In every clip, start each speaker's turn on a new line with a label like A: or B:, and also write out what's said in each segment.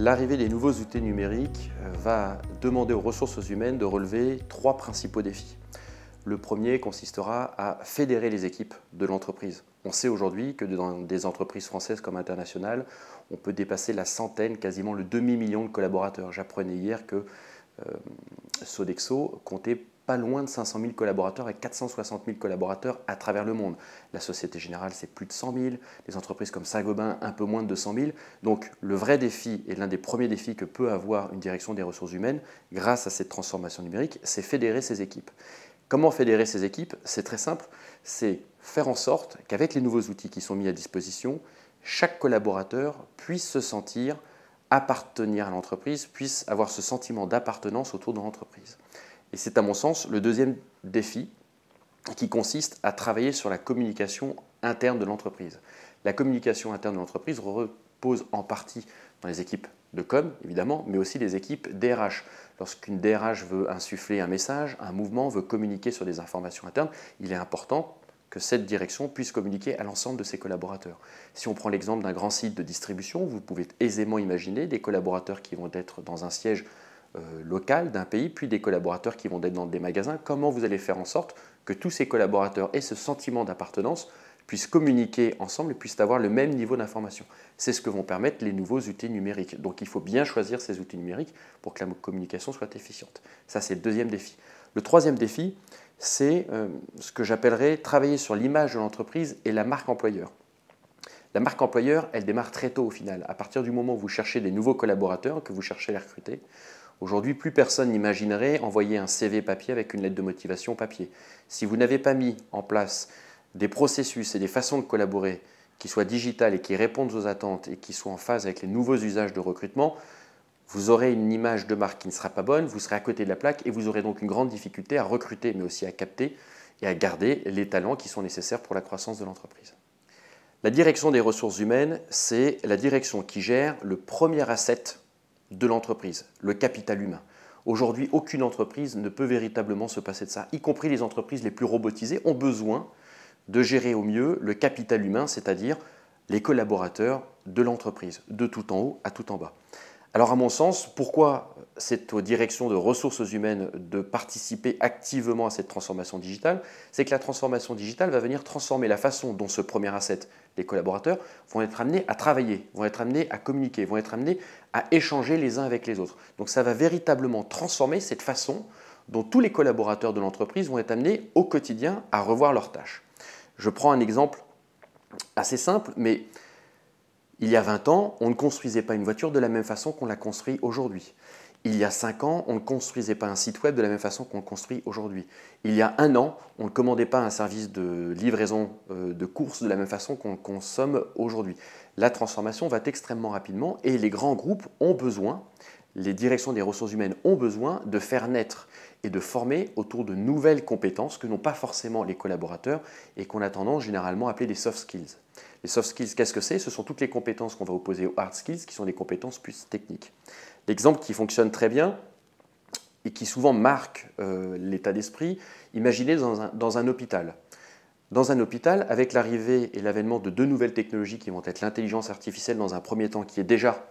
A: L'arrivée des nouveaux outils numériques va demander aux ressources humaines de relever trois principaux défis. Le premier consistera à fédérer les équipes de l'entreprise. On sait aujourd'hui que dans des entreprises françaises comme internationales, on peut dépasser la centaine, quasiment le demi-million de collaborateurs. J'apprenais hier que Sodexo comptait pas loin de 500 000 collaborateurs et 460 000 collaborateurs à travers le monde. La Société Générale, c'est plus de 100 000. Les entreprises comme Saint-Gobain, un peu moins de 200 000. Donc le vrai défi et l'un des premiers défis que peut avoir une direction des ressources humaines grâce à cette transformation numérique, c'est fédérer ces équipes. Comment fédérer ces équipes? C'est très simple, c'est faire en sorte qu'avec les nouveaux outils qui sont mis à disposition, chaque collaborateur puisse se sentir appartenir à l'entreprise, puisse avoir ce sentiment d'appartenance autour de l'entreprise. Et c'est à mon sens le deuxième défi qui consiste à travailler sur la communication interne de l'entreprise. La communication interne de l'entreprise repose en partie dans les équipes de com, évidemment, mais aussi les équipes DRH. Lorsqu'une DRH veut insuffler un message, un mouvement, veut communiquer sur des informations internes, il est important que cette direction puisse communiquer à l'ensemble de ses collaborateurs. Si on prend l'exemple d'un grand site de distribution, vous pouvez aisément imaginer des collaborateurs qui vont être dans un siège local d'un pays, puis des collaborateurs qui vont être dans des magasins. Comment vous allez faire en sorte que tous ces collaborateurs aient ce sentiment d'appartenance, puissent communiquer ensemble et puissent avoir le même niveau d'information? C'est ce que vont permettre les nouveaux outils numériques. Donc il faut bien choisir ces outils numériques pour que la communication soit efficiente. Ça, c'est le deuxième défi. Le troisième défi, c'est ce que j'appellerais travailler sur l'image de l'entreprise et la marque employeur. La marque employeur, elle démarre très tôt au final. À partir du moment où vous cherchez des nouveaux collaborateurs, que vous cherchez à les recruter, aujourd'hui, plus personne n'imaginerait envoyer un CV papier avec une lettre de motivation papier. Si vous n'avez pas mis en place des processus et des façons de collaborer qui soient digitales et qui répondent aux attentes et qui soient en phase avec les nouveaux usages de recrutement, vous aurez une image de marque qui ne sera pas bonne, vous serez à côté de la plaque et vous aurez donc une grande difficulté à recruter, mais aussi à capter et à garder les talents qui sont nécessaires pour la croissance de l'entreprise. La direction des ressources humaines, c'est la direction qui gère le premier asset de l'entreprise, le capital humain. Aujourd'hui, aucune entreprise ne peut véritablement se passer de ça, y compris les entreprises les plus robotisées ont besoin de gérer au mieux le capital humain, c'est-à-dire les collaborateurs de l'entreprise, de tout en haut à tout en bas. Alors à mon sens, pourquoi c'est aux directions de ressources humaines de participer activement à cette transformation digitale? C'est que la transformation digitale va venir transformer la façon dont ce premier asset, les collaborateurs, vont être amenés à travailler, vont être amenés à communiquer, vont être amenés à échanger les uns avec les autres. Donc ça va véritablement transformer cette façon dont tous les collaborateurs de l'entreprise vont être amenés au quotidien à revoir leurs tâches. Je prends un exemple assez simple, mais il y a 20 ans, on ne construisait pas une voiture de la même façon qu'on la construit aujourd'hui. Il y a 5 ans, on ne construisait pas un site web de la même façon qu'on le construit aujourd'hui. Il y a 1 an, on ne commandait pas un service de livraison de courses de la même façon qu'on le consomme aujourd'hui. La transformation va extrêmement rapidement et les grands groupes ont besoin, les directions des ressources humaines ont besoin de faire naître et de former autour de nouvelles compétences que n'ont pas forcément les collaborateurs et qu'on a tendance généralement à appeler des soft skills. Les soft skills, qu'est-ce que c'est? Ce sont toutes les compétences qu'on va opposer aux hard skills, qui sont des compétences plus techniques. L'exemple qui fonctionne très bien et qui souvent marque l'état d'esprit, imaginez dans un hôpital. Dans un hôpital, avec l'arrivée et l'avènement de deux nouvelles technologies qui vont être l'intelligence artificielle dans un premier temps, qui est déjà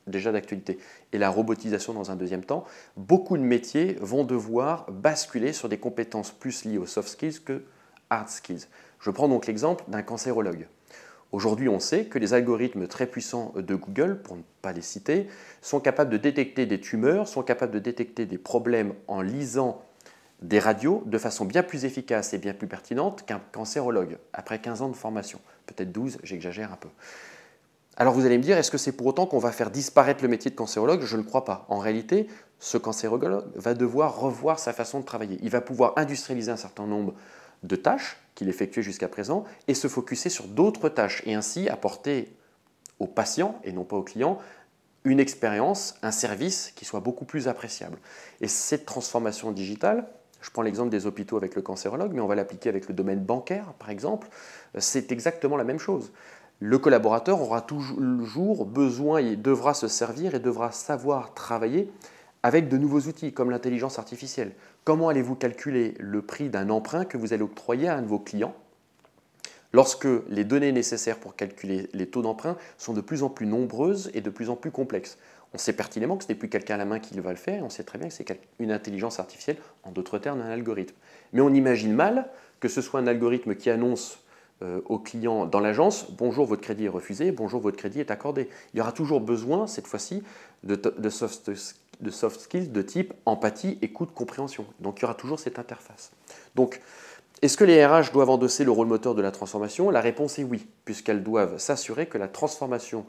A: d'actualité, et la robotisation dans un deuxième temps, beaucoup de métiers vont devoir basculer sur des compétences plus liées aux soft skills que hard skills. Je prends donc l'exemple d'un cancérologue. Aujourd'hui, on sait que les algorithmes très puissants de Google, pour ne pas les citer, sont capables de détecter des tumeurs, sont capables de détecter des problèmes en lisant des radios de façon bien plus efficace et bien plus pertinente qu'un cancérologue, après 15 ans de formation. Peut-être 12, j'exagère un peu. Alors vous allez me dire, est-ce que c'est pour autant qu'on va faire disparaître le métier de cancérologue? Je ne crois pas. En réalité, ce cancérologue va devoir revoir sa façon de travailler. Il va pouvoir industrialiser un certain nombre de tâches qu'il effectuait jusqu'à présent et se focuser sur d'autres tâches et ainsi apporter aux patients et non pas aux clients une expérience, un service qui soit beaucoup plus appréciable. Et cette transformation digitale, je prends l'exemple des hôpitaux avec le cancérologue, mais on va l'appliquer avec le domaine bancaire, par exemple, c'est exactement la même chose. Le collaborateur aura toujours besoin et devra se servir et devra savoir travailler avec de nouveaux outils comme l'intelligence artificielle. Comment allez-vous calculer le prix d'un emprunt que vous allez octroyer à un de vos clients lorsque les données nécessaires pour calculer les taux d'emprunt sont de plus en plus nombreuses et de plus en plus complexes. On sait pertinemment que ce n'est plus quelqu'un à la main qui va le faire, et on sait très bien que c'est une intelligence artificielle, en d'autres termes un algorithme. Mais on imagine mal que ce soit un algorithme qui annonce au client dans l'agence « Bonjour, votre crédit est refusé, bonjour, votre crédit est accordé ». Il y aura toujours besoin, cette fois-ci, de soft skills de type empathie, écoute, compréhension. Donc il y aura toujours cette interface. Donc, est-ce que les RH doivent endosser le rôle moteur de la transformation? La réponse est oui, puisqu'elles doivent s'assurer que la transformation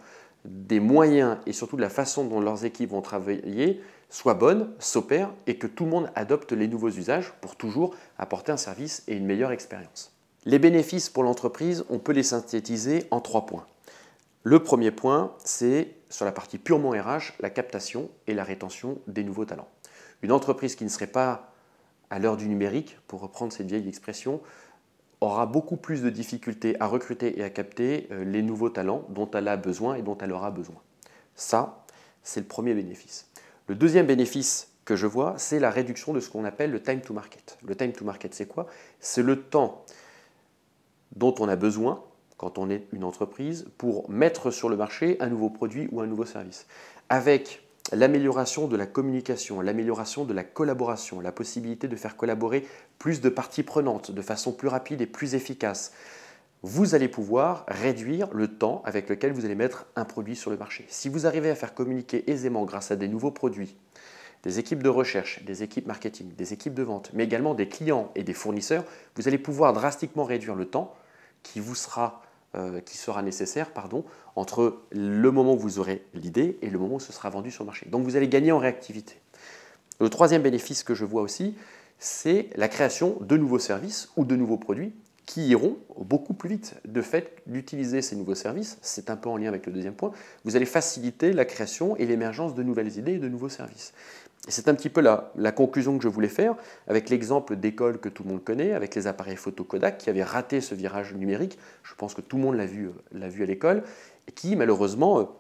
A: des moyens et surtout de la façon dont leurs équipes vont travailler soit bonne, s'opère et que tout le monde adopte les nouveaux usages pour toujours apporter un service et une meilleure expérience. Les bénéfices pour l'entreprise, on peut les synthétiser en 3 points. Le premier point, c'est sur la partie purement RH, la captation et la rétention des nouveaux talents. Une entreprise qui ne serait pas à l'heure du numérique, pour reprendre cette vieille expression, aura beaucoup plus de difficultés à recruter et à capter les nouveaux talents dont elle a besoin et dont elle aura besoin. Ça, c'est le premier bénéfice. Le deuxième bénéfice que je vois, c'est la réduction de ce qu'on appelle le time to market. Le time to market, c'est quoi? C'est le temps dont on a besoin quand on est une entreprise pour mettre sur le marché un nouveau produit ou un nouveau service. Avec l'amélioration de la communication, l'amélioration de la collaboration, la possibilité de faire collaborer plus de parties prenantes de façon plus rapide et plus efficace, vous allez pouvoir réduire le temps avec lequel vous allez mettre un produit sur le marché. Si vous arrivez à faire communiquer aisément grâce à des nouveaux produits, des équipes de recherche, des équipes marketing, des équipes de vente, mais également des clients et des fournisseurs, vous allez pouvoir drastiquement réduire le temps qui sera nécessaire entre le moment où vous aurez l'idée et le moment où ce sera vendu sur le marché. Donc vous allez gagner en réactivité. Le troisième bénéfice que je vois aussi, c'est la création de nouveaux services ou de nouveaux produits qui iront beaucoup plus vite. De fait, d'utiliser ces nouveaux services, c'est un peu en lien avec le deuxième point, vous allez faciliter la création et l'émergence de nouvelles idées et de nouveaux services. Et c'est un petit peu la conclusion que je voulais faire avec l'exemple d'école que tout le monde connaît, avec les appareils photo Kodak qui avaient raté ce virage numérique. Je pense que tout le monde l'a vu à l'école et qui malheureusement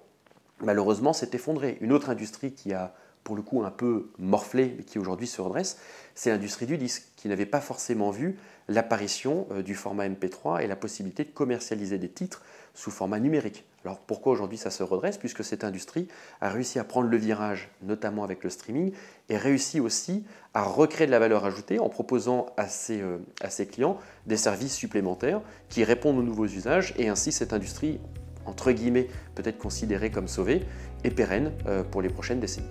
A: s'est effondré. Une autre industrie qui a pour le coup un peu morflé mais qui aujourd'hui se redresse, c'est l'industrie du disque qui n'avait pas forcément vu l'apparition du format MP3 et la possibilité de commercialiser des titres sous format numérique. Alors pourquoi aujourd'hui ça se redresse? Puisque cette industrie a réussi à prendre le virage, notamment avec le streaming, et réussi aussi à recréer de la valeur ajoutée en proposant à ses clients des services supplémentaires qui répondent aux nouveaux usages, et ainsi cette industrie, entre guillemets, peut être considérée comme sauvée et pérenne pour les prochaines décennies.